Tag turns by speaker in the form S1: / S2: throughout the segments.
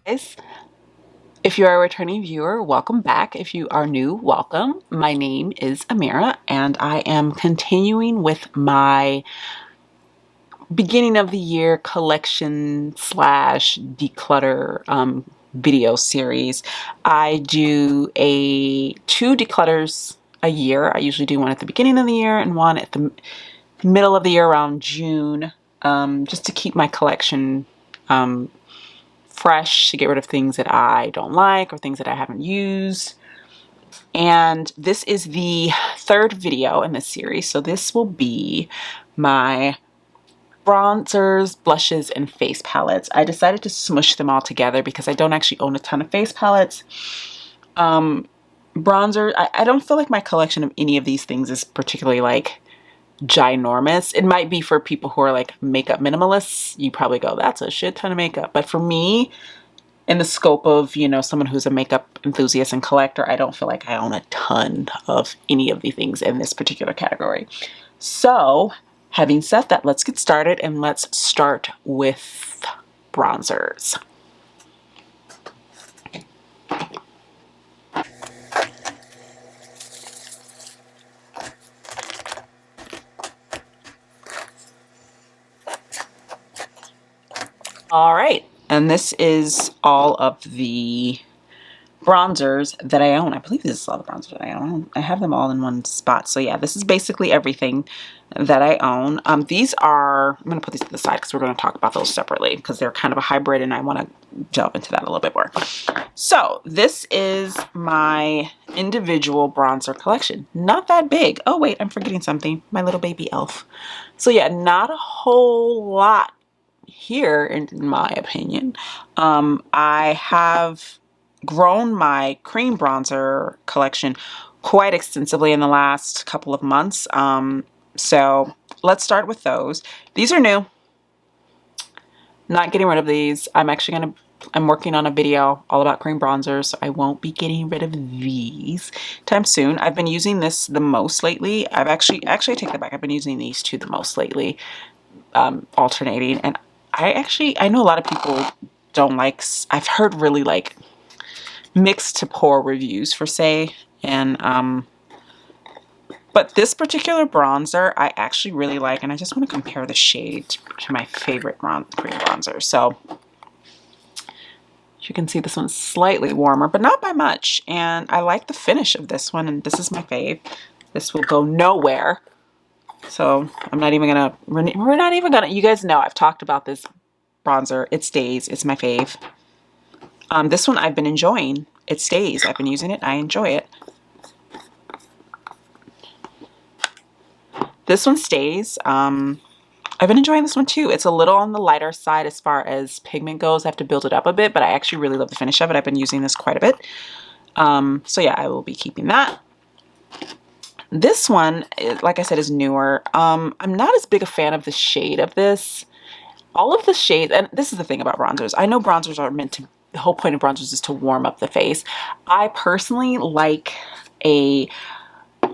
S1: Guys, if you are a returning viewer, welcome back. If you are new, welcome. My name is Amira, and I am continuing with my beginning of the year collection slash declutter video series. I do two declutters a year. I usually do one at the beginning of the year and one at the middle of the year around June, just to keep my collection fresh, to get rid of things that I don't like or things that I haven't used. And this is the third video in this series. So this will be my bronzers, blushes, and face palettes. I decided to smush them all together because I don't actually own a ton of face palettes. Bronzer, I don't feel like my collection of any of these things is particularly like ginormous. It might be for people who are like makeup minimalists. You probably go, that's a shit ton of makeup. But for me, in the scope of, you know, someone who's a makeup enthusiast and collector, I don't feel like I own a ton of any of the things in this particular category. So, having said that, let's get started, and let's start with bronzers. All right, and this is all of the bronzers that I own. I believe this is all the bronzers that I own. I have them all in one spot. So yeah, this is basically everything that I own. These are, I'm going to put these to the side because we're going to talk about those separately because they're kind of a hybrid and I want to delve into that a little bit more. So this is my individual bronzer collection. Not that big. Oh wait, I'm forgetting something. My little baby elf. So yeah, not a whole lot here in my opinion. I have grown my cream bronzer collection quite extensively in the last couple of months. So let's start with those. These are new. Not getting rid of these. I'm working on a video all about cream bronzers, so I won't be getting rid of these time soon. I've been using this the most lately. Actually I take that back. I've been using these two the most lately, alternating. And I know a lot of people don't like, I've heard really like mixed to poor reviews for Say, and but this particular bronzer I actually really like, and I just want to compare the shade to my favorite cream bronzer. So you can see this one's slightly warmer, but not by much, and I like the finish of this one, and this is my fave. This will go nowhere, so I'm not even gonna, we're not even gonna, you guys know I've talked about this bronzer. It stays. It's my fave. This one I've been enjoying. It stays. I've been using it. I enjoy it. This one stays. I've been enjoying this one too. It's a little on the lighter side as far as pigment goes. I have to build it up a bit, but I actually really love the finish of it. I've been using this quite a bit. So yeah, I will be keeping that. This one, like I said, is newer. I'm not as big a fan of the shade of this. All of the shades, and this is the thing about bronzers. I know bronzers are meant to, the whole point of bronzers is to warm up the face. I personally like a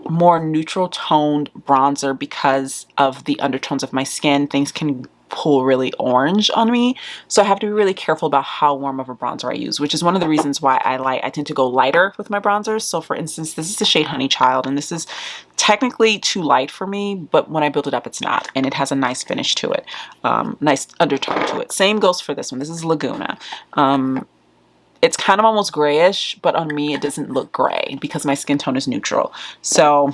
S1: more neutral toned bronzer because of the undertones of my skin. Things can pull really orange on me, so I have to be really careful about how warm of a bronzer I use, which is one of the reasons why I tend to go lighter with my bronzers. So for instance, this is the shade Honey Child, and this is technically too light for me, but when I build it up it's not, and it has a nice finish to it, nice undertone to it. Same goes for this one. This is Laguna. It's kind of almost grayish, but on me it doesn't look gray because my skin tone is neutral. So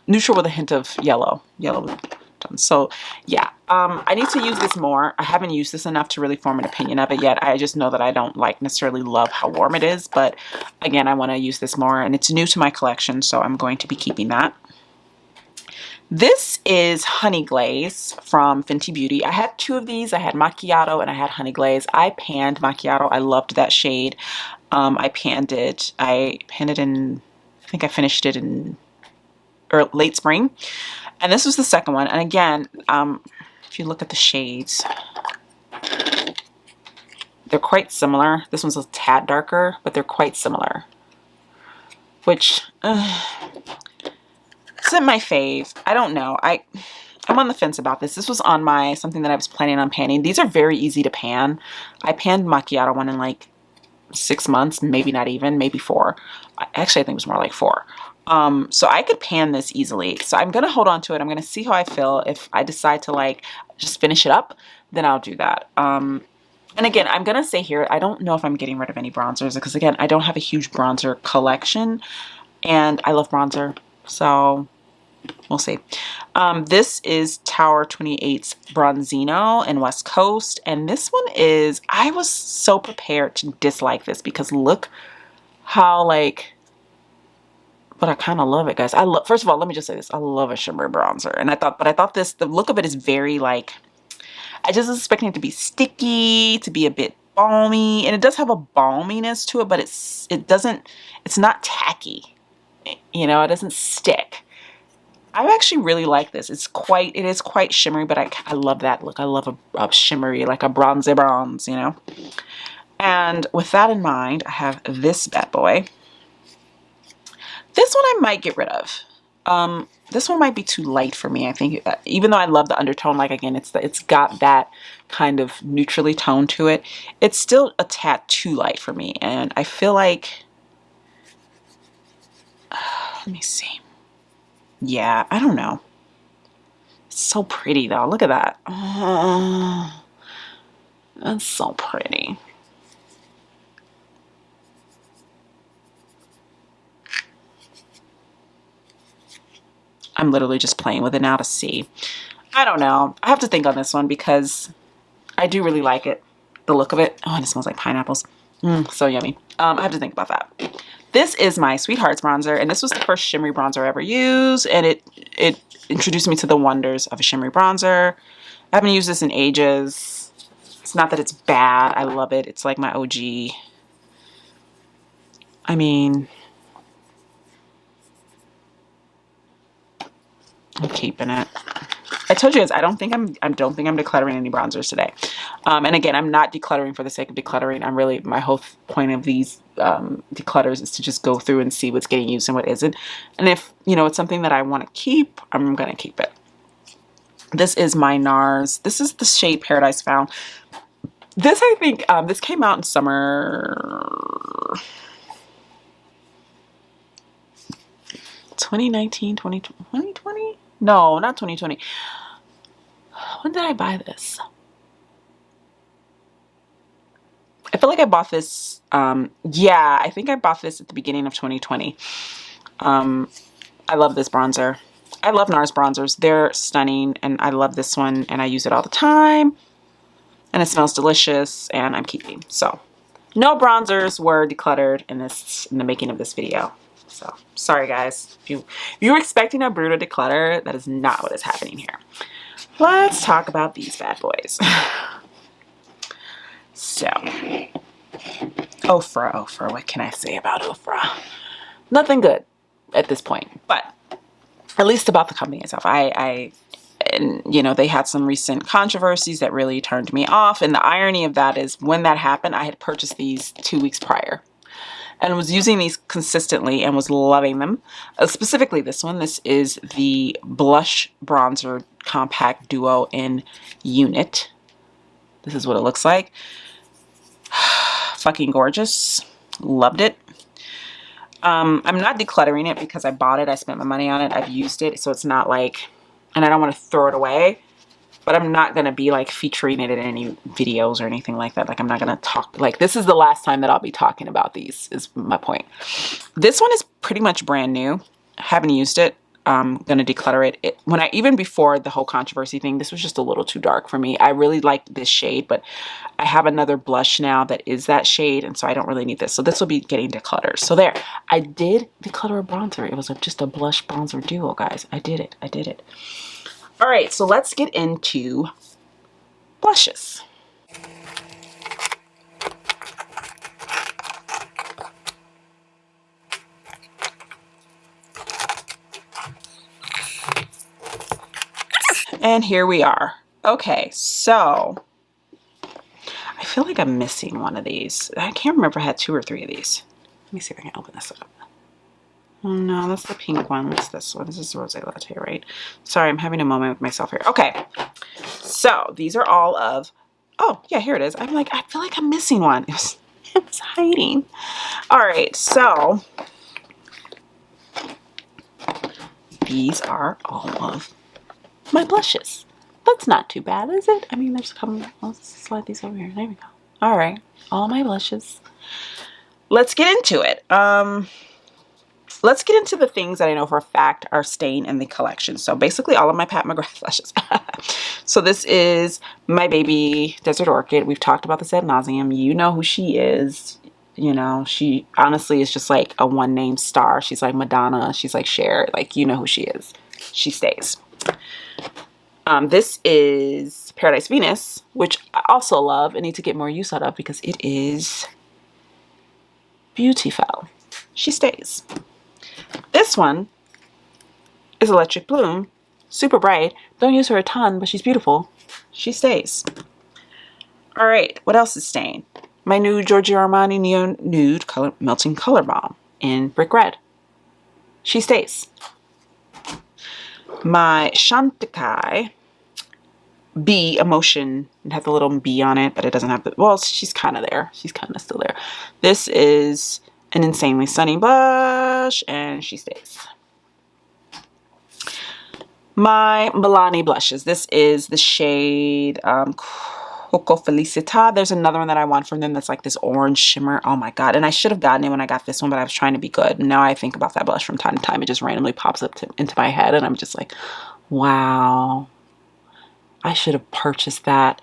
S1: neutral with a hint of yellow tone. So yeah, I need to use this more. I haven't used this enough to really form an opinion of it yet. I just know that I don't like necessarily love how warm it is, but again, I want to use this more, and it's new to my collection, so I'm going to be keeping that. This is Honey Glaze from Fenty Beauty. I had two of these. I had Macchiato and I had Honey Glaze. I panned Macchiato. I loved that shade. I panned it in, I think I finished it in late spring. And this was the second one. And again, if you look at the shades, they're quite similar. This one's a tad darker, but they're quite similar. Which, isn't my fave. I don't know. I I'm on the fence about this. This was on my, something that I was planning on panning. These are very easy to pan. I panned macchiato one in like 6 months, maybe not even, maybe 4. Actually, I think it was more like 4. So I could pan this easily. So I'm going to hold on to it. I'm going to see how I feel. If I decide to like just finish it up, then I'll do that. And again, I'm going to say here, I don't know if I'm getting rid of any bronzers because again, I don't have a huge bronzer collection and I love bronzer. So we'll see. This is Tower 28's Bronzino in West Coast. And this one is, I was so prepared to dislike this because look how like, but I kind of love it, guys. I love, first of all, let me just say this. I love a shimmer bronzer. And I thought this, the look of it is very like, I just was expecting it to be sticky, to be a bit balmy. And it does have a balminess to it, but it's not tacky. You know, it doesn't stick. I actually really like this. It is quite shimmery, but I love that look. I love a shimmery, like a bronzy bronze, you know? And with that in mind, I have this bad boy. This one I might get rid of. This one might be too light for me. I think, even though I love the undertone, like again, it's got that kind of neutrally toned to it. It's still a tad too light for me. And I feel like, let me see. Yeah, I don't know. It's so pretty though. Look at that. Oh, that's so pretty. I'm literally just playing with it now to see. I don't know. I have to think on this one because I do really like it. The look of it. Oh, and it smells like pineapples. So yummy. I have to think about that. This is my Sweethearts bronzer, and this was the first shimmery bronzer I ever used, and it introduced me to the wonders of a shimmery bronzer. I haven't used this in ages. It's not that it's bad. I love it. It's like my OG. I mean, I'm keeping it. I told you guys, I don't think I'm decluttering any bronzers today. And again, I'm not decluttering for the sake of decluttering. I'm really, my whole point of these declutters is to just go through and see what's getting used and what isn't. And if, you know, it's something that I want to keep, I'm going to keep it. This is my NARS. This is the shade Paradise Found. This, I think, this came out in summer 2019, 2020? No, not 2020. When did I buy this? I feel like I bought this, yeah, I think I bought this at the beginning of 2020. I love this bronzer. I love NARS bronzers. They're stunning, and I love this one, and I use it all the time. And it smells delicious, and I'm keeping. So, no bronzers were decluttered in the making of this video. So, sorry guys. If you were expecting a brutal declutter, that is not what is happening here. Let's talk about these bad boys. So, Ofra, what can I say about Ofra? Nothing good at this point, but at least about the company itself. And you know, they had some recent controversies that really turned me off. And the irony of that is when that happened, I had purchased these 2 weeks prior and was using these consistently and was loving them. Specifically this one. This is the Blush Bronzer Compact Duo in Unit. This is what it looks like. Fucking gorgeous. Loved it. I'm not decluttering it because I bought it. I spent my money on it. I've used it. So it's not like, and I don't want to throw it away, but I'm not going to be like featuring it in any videos or anything like that. Like I'm not going to talk, like this is the last time that I'll be talking about these is my point. This one is pretty much brand new. I haven't used it. I'm going to declutter it. Even before the whole controversy thing, this was just a little too dark for me. I really liked this shade, but I have another blush now that is that shade, and so I don't really need this. So this will be getting decluttered. So there, I did declutter a bronzer. It was just a blush bronzer duo, guys. I did it. I did it. All right, so let's get into blushes. And here we are. Okay, so I feel like I'm missing one of these. I can't remember if I had 2 or 3 of these. Let me see if I can open this up. Oh no, that's the pink one. What's this one? This is Rose Latte, right? Sorry, I'm having a moment with myself here. Okay, so these are all of, oh yeah, here it is. I'm like, I feel like I'm missing one. It was hiding. All right, so these are all of my blushes. That's not too bad, is it? I mean, there's a couple. Let's slide these over here. There we go. All right, all my blushes. Let's get into it. Let's get into the things that I know for a fact are staying in the collection. So basically all of my Pat McGrath blushes. So this is my baby Desert Orchid. We've talked about this ad nauseum. You know who she is. You know, she honestly is just like a one name star. She's like Madonna. She's like Cher. Like, you know who she is. She stays. This is Paradise Venus, which I also love and need to get more use out of because it is beautiful. She stays. This one is Electric Bloom, super bright. Don't use her a ton, but she's beautiful. She stays. All right, what else is staying? My new Giorgio Armani Neon Nude color, Melting Color Balm in Brick Red. She stays. My Chantecaille B Emotion. It has a little B on it, but it doesn't have the, well, she's kind of there. She's kind of still there. This is an Insanely Sunny blush, and she stays. My Milani blushes. This is the shade Coco Felicita. There's another one that I want from them that's like this orange shimmer. Oh my god. And I should have gotten it when I got this one, but I was trying to be good. Now I think about that blush from time to time. It just randomly pops up into my head, and I'm just like, wow. I should have purchased that.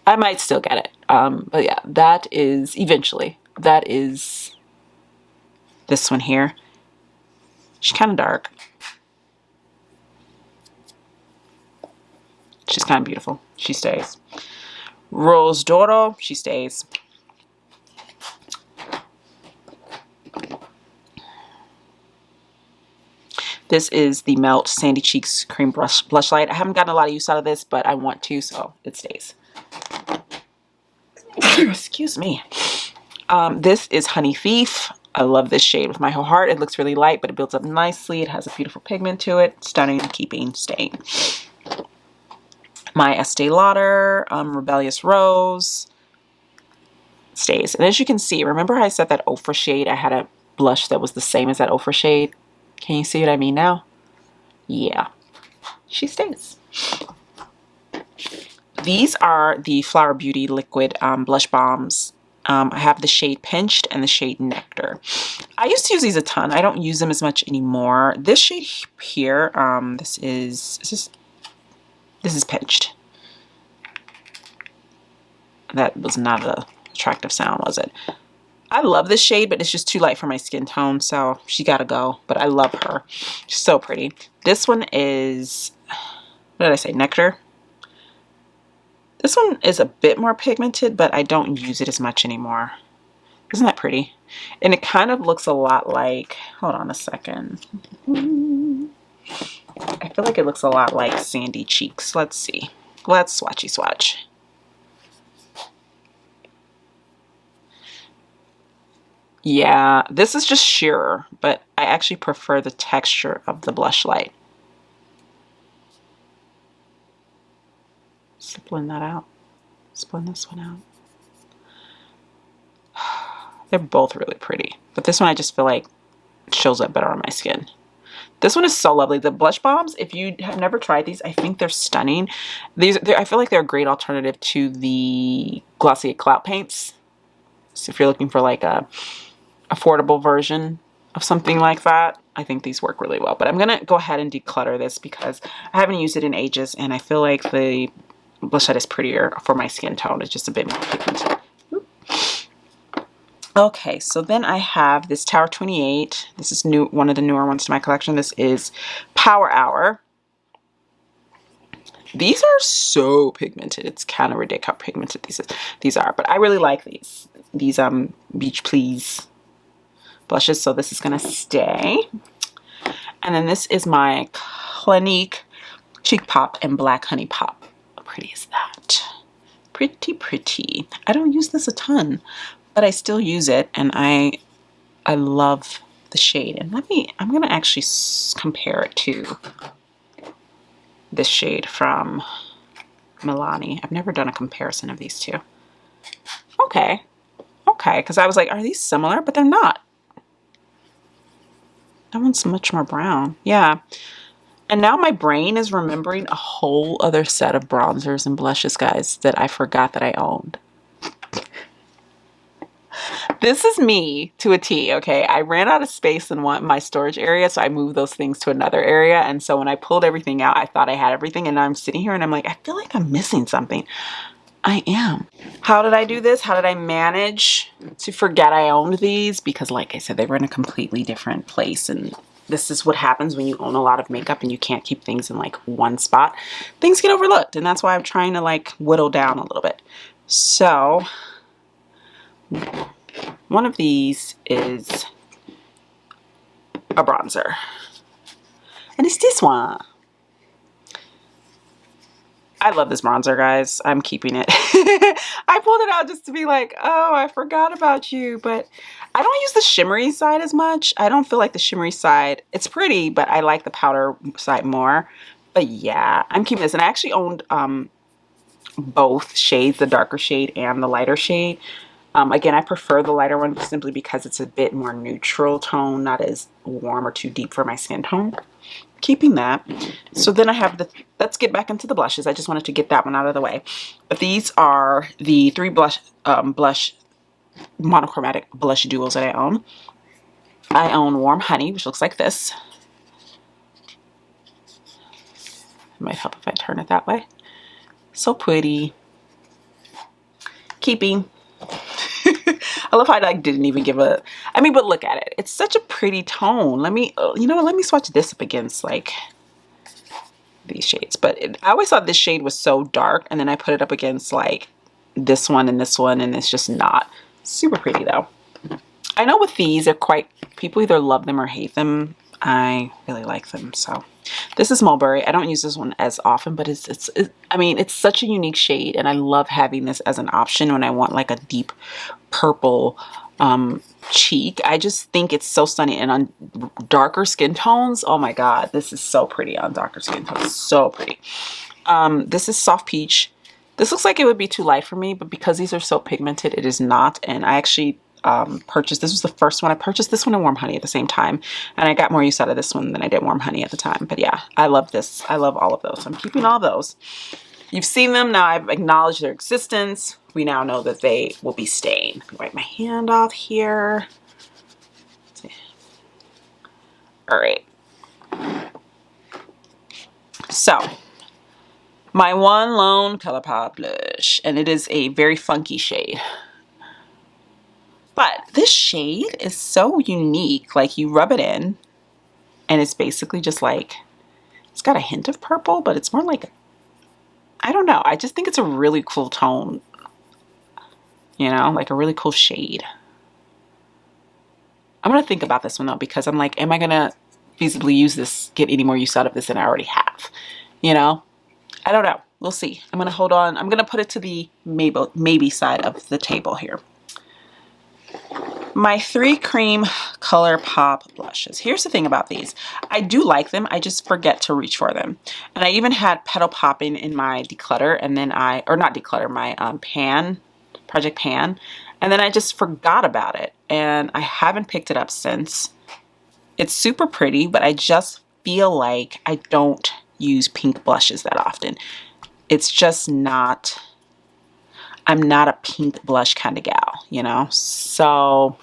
S1: I might still get it. But yeah, that is eventually. That is this one here. She's kind of dark. She's kind of beautiful. She stays. Rose D'Oro. She stays. This is the Melt Sandy Cheeks Cream Blush Light. I haven't gotten a lot of use out of this, but I want to, so it stays. Excuse me. This is Honey Thief. I love this shade with my whole heart. It looks really light, but it builds up nicely. It has a beautiful pigment to it. Stunning, keeping, staying. My Estee Lauder Rebellious Rose stays. And as you can see, remember I said that Ofra shade? I had a blush that was the same as that Ofra shade. Can you see what I mean now? Yeah, she stays. These are the Flower Beauty Liquid Blush Bombs. I have the shade Pinched and the shade Nectar. I used to use these a ton. I don't use them as much anymore. This shade here, this is Pinched. That was not an attractive sound, was it? I love this shade, but it's just too light for my skin tone, so she gotta go. But I love her. She's so pretty. This one is, what did I say, Nectar? This one is a bit more pigmented, but I don't use it as much anymore. Isn't that pretty? And it kind of looks a lot like, hold on a second. I feel like it looks a lot like Sandy Cheeks. Let's see. Let's swatchy swatch. Yeah, this is just sheerer, but I actually prefer the texture of the blush light. Let's blend that out. Let's blend this one out. They're both really pretty, but this one I just feel like shows up better on my skin. This one is so lovely. The blush bombs, if you have never tried these, I think they're stunning. I feel like they're a great alternative to the Glossier Clout Paints. So if you're looking for like a affordable version of something like that, I think these work really well. But I'm gonna go ahead and declutter this because I haven't used it in ages, and I feel like the blush light is prettier for my skin tone. It's just a bit more pigmented. Okay, so then I have this Tower 28. This is new, one of the newer ones to my collection. This is Power Hour. These are so pigmented. It's kind of ridiculous how pigmented these are, but I really like these Beach Please blushes, so this is gonna stay. And then this is my Clinique Cheek Pop and Black Honey Pop. How pretty is that? Pretty, pretty. I don't use this a ton, but I still use it, and I love the shade. And I'm going to actually compare it to this shade from Milani. I've never done a comparison of these two. Okay. Okay. Because I was like, are these similar? But they're not. That one's much more brown. Yeah. And now my brain is remembering a whole other set of bronzers and blushes, guys, that I forgot that I owned. This is me to a T, okay? I ran out of space in my storage area, so I moved those things to another area. And so when I pulled everything out, I thought I had everything. And now I'm sitting here and I'm like, I feel like I'm missing something. I am. How did I do this? How did I manage to forget I owned these? Because like I said, they were in a completely different place. And this is what happens when you own a lot of makeup and you can't keep things in like one spot. Things get overlooked. And that's why I'm trying to like whittle down a little bit. So one of these is a bronzer. And it's this one. I love this bronzer, guys. I'm keeping it. I pulled it out just to be like, oh, I forgot about you. But I don't use the shimmery side as much. I don't feel like the shimmery side, it's pretty, but I like the powder side more. But yeah, I'm keeping this. And I actually owned both shades, the darker shade and the lighter shade. Again, I prefer the lighter one simply because it's a bit more neutral tone, not as warm or too deep for my skin tone. Keeping that. So then I have let's get back into the blushes. I just wanted to get that one out of the way. But these are the 3 blush monochromatic blush duos that I own. I own Warm Honey, which looks like this. It might help if I turn it that way. So pretty. Keeping. I love how I like didn't even give a, I mean, but look at it. It's such a pretty tone. Let me, you know what, let me swatch this up against like these shades. But I always thought this shade was so dark, and then I put it up against like this one, and it's just not. Super pretty though. I know with these, they're quite, people either love them or hate them. I really like them. So this is Mulberry. I don't use this one as often, but I mean, it's such a unique shade, and I love having this as an option when I want like a deep purple cheek. I just think it's so stunning. And on darker skin tones, oh my God, this is so pretty on darker skin tones. So pretty. This is Soft Peach. This looks like it would be too light for me, but because these are so pigmented, it is not. And I actually purchased, this was the first one. I purchased this one and Warm Honey at the same time. And I got more use out of this one than I did Warm Honey at the time. But yeah, I love this. I love all of those. I'm keeping all those. You've seen them. Now I've acknowledged their existence. We now know that they will be staying. Wipe my hand off here. All right. So my one lone ColourPop blush, and it is a very funky shade. But this shade is so unique. Like you rub it in and it's basically just like, it's got a hint of purple, but it's more like, I don't know. I just think it's a really cool tone. You know, like a really cool shade. I'm going to think about this one though, because I'm like, am I going to feasibly use this, get any more use out of this than I already have? You know, I don't know. We'll see. I'm going to hold on. I'm going to put it to the maybe side of the table here. My 3 cream ColourPop blushes. Here's the thing about these. I do like them. I just forget to reach for them. And I even had Petal Popping in my Declutter, and then or not Declutter, my Project Pan. And then I just forgot about it. And I haven't picked it up since. It's super pretty, but I just feel like I don't use pink blushes that often. It's just not, I'm not a pink blush kind of gal, you know? So,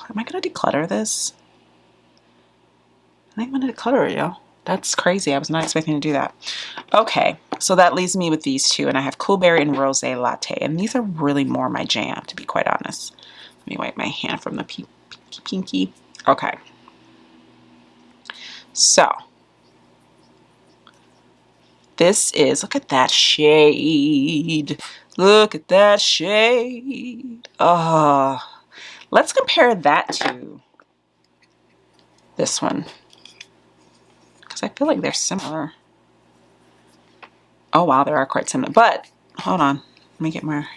S1: am I going to declutter this? I think I'm going to declutter it, yo. That's crazy. I was not expecting to do that. Okay, so that leaves me with these two, and I have Cool Berry and Rose Latte, and these are really more my jam, to be quite honest. Let me wipe my hand from the pinky. Okay. So, this is, look at that shade. Look at that shade. Oh, let's compare that to this one, because I feel like they're similar. Oh wow, they are quite similar. But hold on, let me get more.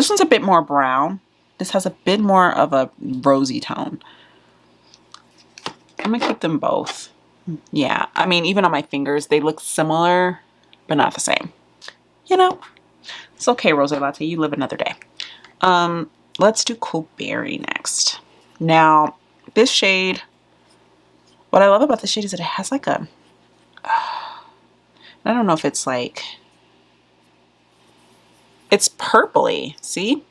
S1: This one's a bit more brown. This has a bit more of a rosy tone. I'm gonna keep them both. Yeah, I mean, even on my fingers, they look similar, but not the same. You know, it's okay, Rose Latte, you live another day. Let's do Cool Berry next. Now, this shade, what I love about this shade is that it has like a, I don't know if it's like, it's purpley, see?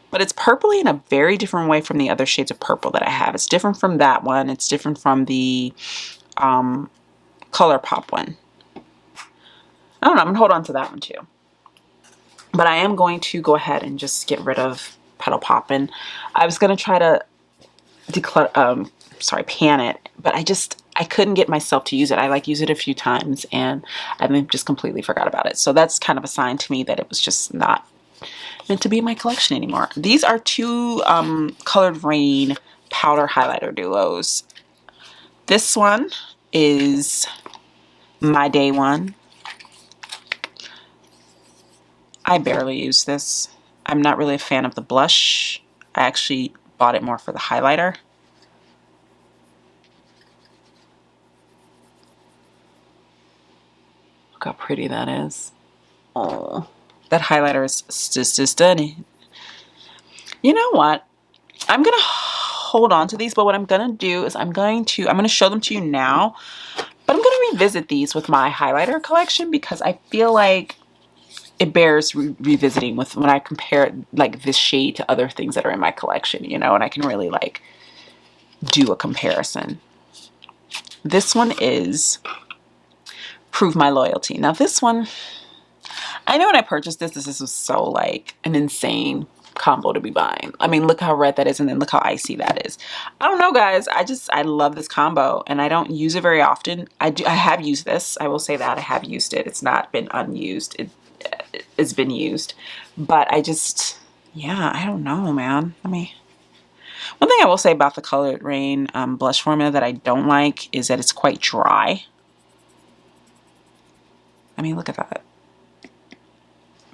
S1: But it's purpley in a very different way from the other shades of purple that I have. It's different from that one. It's different from the ColourPop one. I don't know, I'm gonna hold on to that one too. But I am going to go ahead and just get rid of Petal Poppin'. I was gonna try to declutter, pan it, but I couldn't get myself to use it. I use it a few times and I then just completely forgot about it. So that's kind of a sign to me that it was just not meant to be in my collection anymore. These are two Colored Rain powder highlighter duos. This one is my day one. I barely use this. I'm not really a fan of the blush. I actually bought it more for the highlighter. Look how pretty that is. Oh, that highlighter is just stunning. You know what? I'm gonna hold on to these, but what I'm gonna do is I'm gonna show them to you now, but I'm gonna revisit these with my highlighter collection because I feel like it bears revisiting with when I compare this shade to other things that are in my collection, you know, and I can really do a comparison. This one is Prove My Loyalty. Now this one, I know when I purchased this was so an insane combo to be buying. I mean, look how red that is and then look how icy that is. I don't know, guys. I love this combo and I don't use it very often. I have used this. I will say that I have used it. It's not been unused. It's been used, but yeah, I don't know, man. One thing I will say about the Colored Rain blush formula that I don't like is that it's quite dry. I mean, look at that.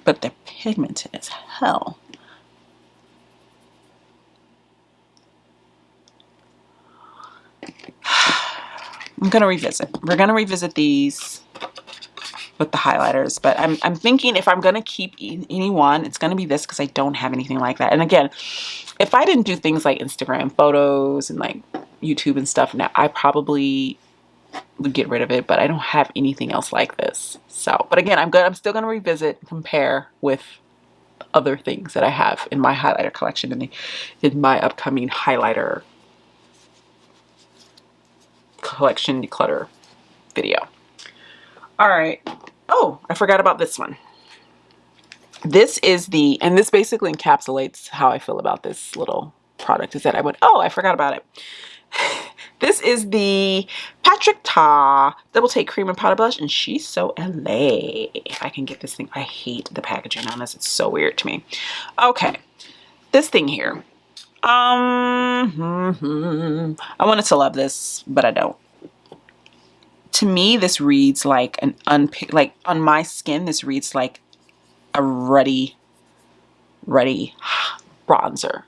S1: But they're pigmented as hell. I'm gonna revisit. We're gonna revisit these with the highlighters, but I'm thinking if I'm gonna keep any one, it's gonna be this because I don't have anything like that. And again, if I didn't do things like Instagram photos and YouTube and stuff, now I probably would get rid of it, but I don't have anything else like this. So, but again, I'm still gonna revisit and compare with other things that I have in my highlighter collection and in my upcoming highlighter collection declutter video. All right. Oh, I forgot about this one. This is and this basically encapsulates how I feel about this little product is that I forgot about it. This is the Patrick Ta Double Take Cream and Powder Blush, and she's so LA. If I can get this thing, I hate the packaging on this. It's so weird to me. Okay, this thing here. I wanted to love this, but I don't. To me, this reads like an on my skin, this reads like a ruddy bronzer.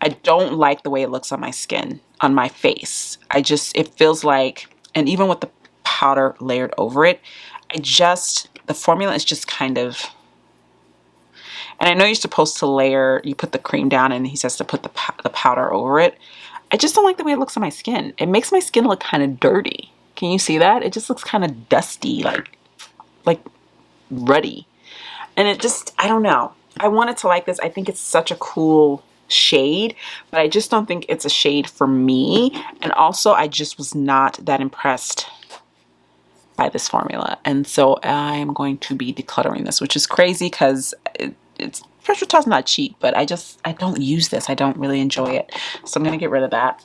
S1: I don't like the way it looks on my skin, on my face. It feels like, and even with the powder layered over it, the formula is just kind of, and I know you're supposed to layer, you put the cream down and he says to put the powder over it. I just don't like the way it looks on my skin. It makes my skin look kind of dirty. Can you see that? It just looks kind of dusty, like ruddy. And I don't know. I wanted to like this. I think it's such a cool shade, but I just don't think it's a shade for me. And also, I just was not that impressed by this formula. And so I'm going to be decluttering this, which is crazy because it's Patrick Ta's not cheap, but I don't use this. I don't really enjoy it. So I'm going to get rid of that.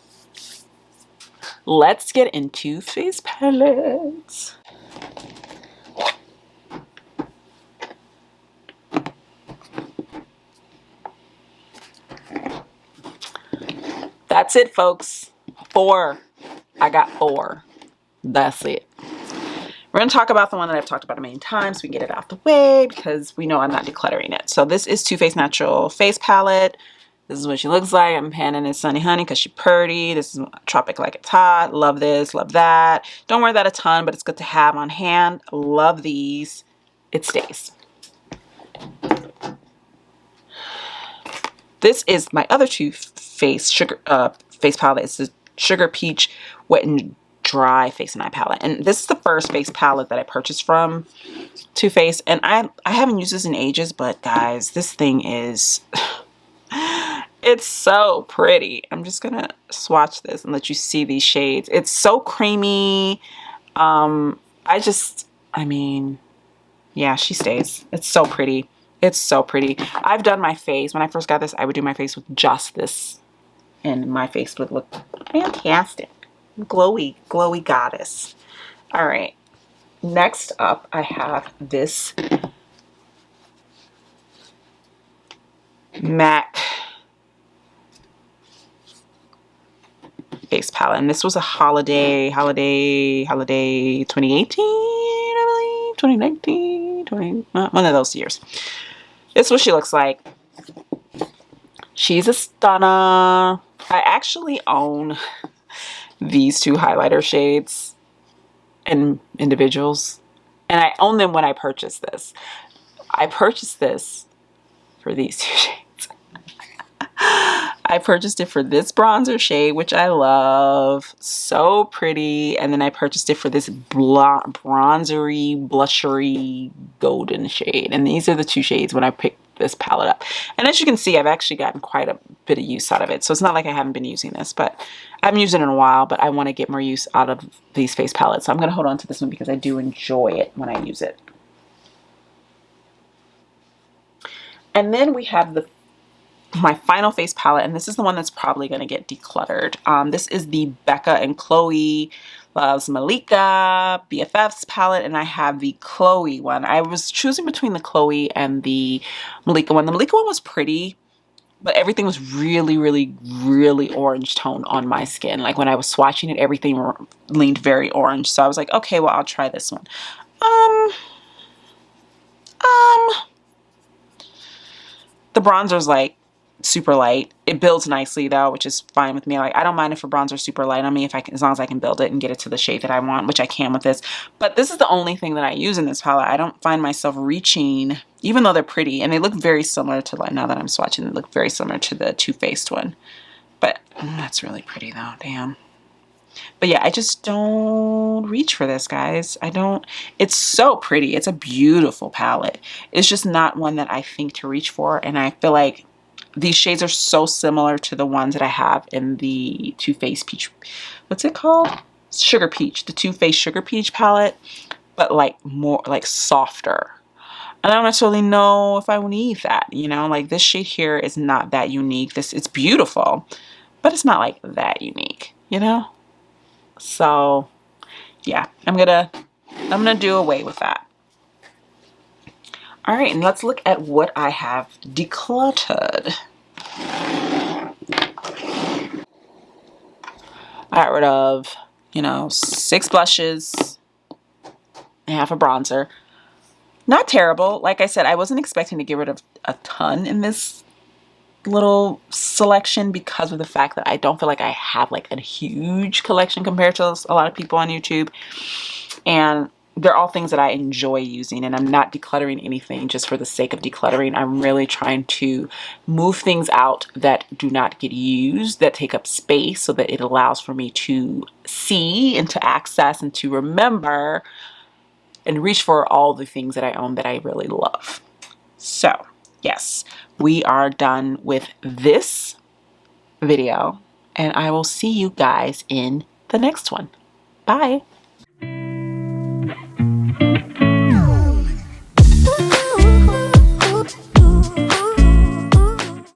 S1: Let's get into face palettes. That's it, folks. 4. I got 4. That's it. We're going to talk about the one that I've talked about a million times so we can get it out the way because we know I'm not decluttering it. So this is Too Faced Natural Face Palette. This is what she looks like. I'm panning in Sunny Honey because she's pretty. This is Tropic Like It's Hot. Love this, love that. Don't wear that a ton, but it's good to have on hand. Love these. It stays. This is my other Too Faced face palette. It's the Sugar Peach Wet and Dry Face and Eye palette. And this is the first face palette that I purchased from Too Faced. And I haven't used this in ages, but guys, this thing is... it's so pretty. I'm just gonna swatch this and let you see these shades. It's so creamy. I mean, yeah, she stays. It's so pretty. It's so pretty. I've done my face. When I first got this, I would do my face with just this. And my face would look fantastic. Glowy, glowy goddess. All right. Next up, I have this MAC face palette, and this was a holiday 2018, I believe, 2019, one of those years. This is what she looks like. She's a stunner. I actually own these two highlighter shades in individuals, and I own them when I purchased this. I purchased this for these two shades. I purchased it for this bronzer shade, which I love. So pretty. And then I purchased it for this bronzery, blushery, golden shade. And these are the two shades when I picked this palette up. And as you can see, I've actually gotten quite a bit of use out of it. So it's not like I haven't been using this, but I haven't used it in a while, but I want to get more use out of these face palettes. So I'm going to hold on to this one because I do enjoy it when I use it. And then we have my final face palette, and this is the one that's probably going to get decluttered. This is the Becca and Chloe Loves Malika BFFs palette, and I have the Chloe one. I was choosing between the Chloe and the Malika one. The Malika one was pretty, but everything was really, really, really orange tone on my skin. Like when I was swatching it, everything leaned very orange. So I was like, okay, well, I'll try this one. The bronzer's like super light. It builds nicely though, which is fine with me. Like I don't mind if a bronzer's super light on me if I can, as long as I can build it and get it to the shade that I want, which I can with this. But this is the only thing that I use in this palette. I don't find myself reaching, even though they're pretty, and they look very similar to, like, now that I'm swatching, they look very similar to the Too Faced one. But that's really pretty though, damn. But yeah, I just don't reach for this, guys. I don't. It's so pretty. It's a beautiful palette. It's just not one that I think to reach for. And I feel like these shades are so similar to the ones that I have in the Too Faced Peach. What's it called? Sugar Peach. The Too Faced Sugar Peach palette. But like more, like softer. And I don't necessarily know if I need that, you know? Like this shade here is not that unique. It's beautiful. But it's not like that unique, you know? So yeah, I'm gonna do away with that. All right, and let's look at what I have decluttered. I got rid of, 6 blushes and half a bronzer. Not terrible. Like I said, I wasn't expecting to get rid of a ton in this little selection because of the fact that I don't feel like I have like a huge collection compared to a lot of people on YouTube. And they're all things that I enjoy using, and I'm not decluttering anything just for the sake of decluttering. I'm really trying to move things out that do not get used, that take up space, so that it allows for me to see and to access and to remember and reach for all the things that I own that I really love. So yes, we are done with this video, and I will see you guys in the next one. Bye.